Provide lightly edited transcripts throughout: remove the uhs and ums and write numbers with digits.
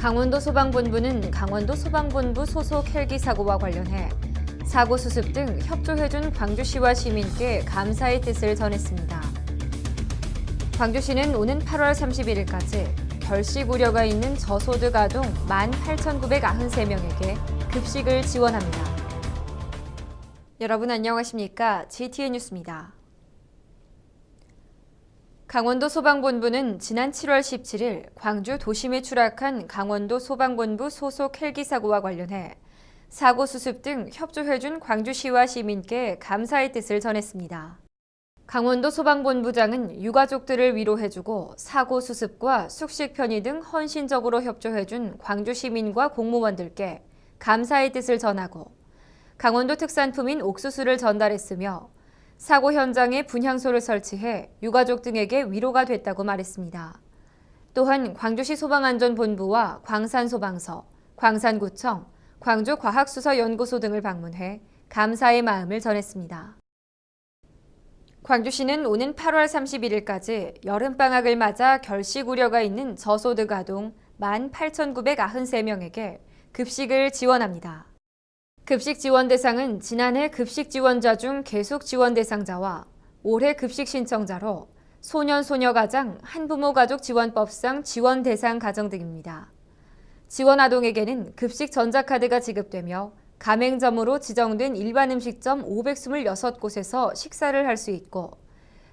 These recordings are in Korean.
강원도 소방본부는 강원도 소방본부 소속 헬기 사고와 관련해 사고 수습 등 협조해준 광주시와 시민께 감사의 뜻을 전했습니다. 광주시는 오는 8월 31일까지 결식 우려가 있는 저소득 아동 18,993명에게 급식을 지원합니다. 여러분 안녕하십니까? GTN 뉴스입니다. 강원도 소방본부는 지난 7월 17일 광주 도심에 추락한 강원도 소방본부 소속 헬기 사고와 관련해 사고 수습 등 협조해준 광주시와 시민께 감사의 뜻을 전했습니다. 강원도 소방본부장은 유가족들을 위로해주고 사고 수습과 숙식 편의 등 헌신적으로 협조해준 광주 시민과 공무원들께 감사의 뜻을 전하고 강원도 특산품인 옥수수를 전달했으며 사고 현장에 분향소를 설치해 유가족 등에게 위로가 됐다고 말했습니다. 또한 광주시 소방안전본부와 광산소방서, 광산구청, 광주과학수서연구소 등을 방문해 감사의 마음을 전했습니다. 광주시는 오는 8월 31일까지 여름방학을 맞아 결식 우려가 있는 저소득 아동 18,993명에게 급식을 지원합니다. 급식 지원 대상은 지난해 급식 지원자 중 계속 지원 대상자와 올해 급식 신청자로 소년, 소녀가장, 한부모 가족 지원법상 지원 대상 가정 등입니다. 지원 아동에게는 급식 전자카드가 지급되며 가맹점으로 지정된 일반 음식점 526곳에서 식사를 할 수 있고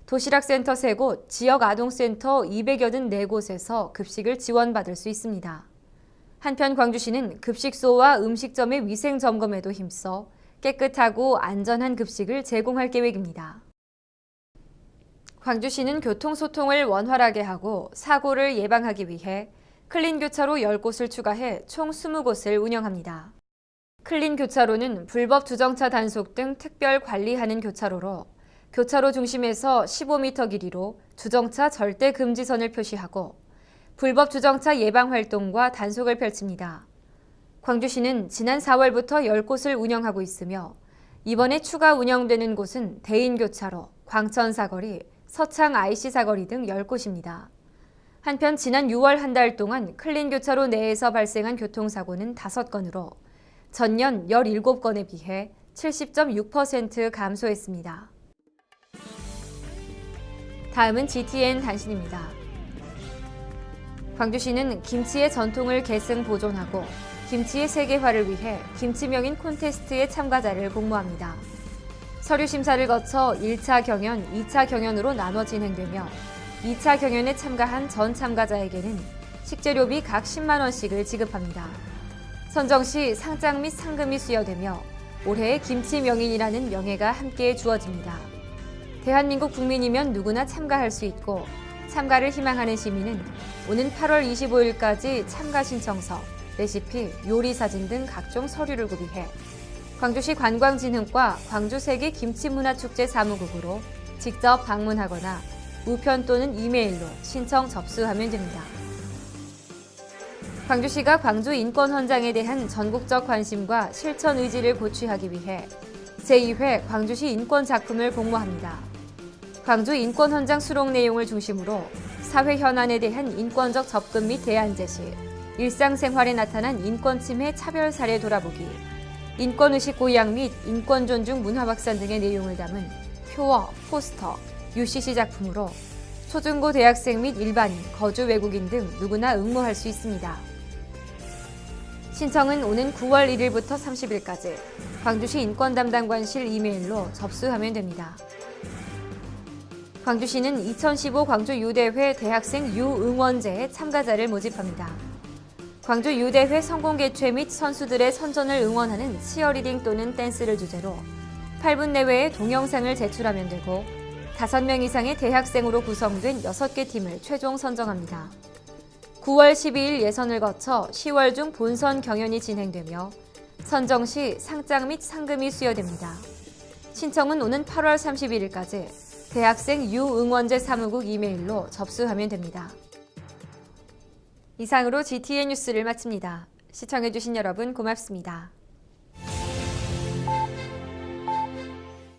도시락센터 3곳, 지역 아동센터 284곳에서 급식을 지원받을 수 있습니다. 한편 광주시는 급식소와 음식점의 위생 점검에도 힘써 깨끗하고 안전한 급식을 제공할 계획입니다. 광주시는 교통소통을 원활하게 하고 사고를 예방하기 위해 클린 교차로 10곳을 추가해 총 20곳을 운영합니다. 클린 교차로는 불법 주정차 단속 등 특별 관리하는 교차로로 교차로 중심에서 15m 길이로 주정차 절대 금지선을 표시하고 불법 주정차 예방 활동과 단속을 펼칩니다. 광주시는 지난 4월부터 10곳을 운영하고 있으며 이번에 추가 운영되는 곳은 대인교차로, 광천사거리, 서창 IC사거리 등 10곳입니다. 한편 지난 6월 한 달 동안 클린 교차로 내에서 발생한 교통사고는 5건으로 전년 17건에 비해 70.6% 감소했습니다. 다음은 GTN 단신입니다. 광주시는 김치의 전통을 계승 보존하고 김치의 세계화를 위해 김치명인 콘테스트의 참가자를 공모합니다. 서류 심사를 거쳐 1차 경연, 2차 경연으로 나눠 진행되며 2차 경연에 참가한 전 참가자에게는 식재료비 각 10만 원씩을 지급합니다. 선정 시 상장 및 상금이 수여되며 올해의 김치명인이라는 명예가 함께 주어집니다. 대한민국 국민이면 누구나 참가할 수 있고 참가를 희망하는 시민은 오는 8월 25일까지 참가 신청서, 레시피, 요리 사진 등 각종 서류를 구비해 광주시 관광진흥과 광주세계 김치문화축제 사무국으로 직접 방문하거나 우편 또는 이메일로 신청 접수하면 됩니다. 광주시가 광주 인권 헌장에 대한 전국적 관심과 실천 의지를 고취하기 위해 제2회 광주시 인권 작품을 공모합니다. 광주 인권 헌장 수록 내용을 중심으로 사회 현안에 대한 인권적 접근 및 대안 제시, 일상생활에 나타난 인권 침해 차별 사례 돌아보기, 인권의식 고양 및 인권 존중 문화 확산 등의 내용을 담은 표어, 포스터, UCC 작품으로 초중고 대학생 및 일반인, 거주 외국인 등 누구나 응모할 수 있습니다. 신청은 오는 9월 1일부터 30일까지 광주시 인권담당관실 이메일로 접수하면 됩니다. 광주시는 2015 광주 유대회 대학생 유응원제에 참가자를 모집합니다. 광주 유대회 성공 개최 및 선수들의 선전을 응원하는 치어리딩 또는 댄스를 주제로 8분 내외의 동영상을 제출하면 되고 5명 이상의 대학생으로 구성된 6개 팀을 최종 선정합니다. 9월 12일 예선을 거쳐 10월 중 본선 경연이 진행되며 선정 시 상장 및 상금이 수여됩니다. 신청은 오는 8월 31일까지 대학생 유응원제 사무국 이메일로 접수하면 됩니다. 이상으로 GTN 뉴스를 마칩니다. 시청해주신 여러분 고맙습니다.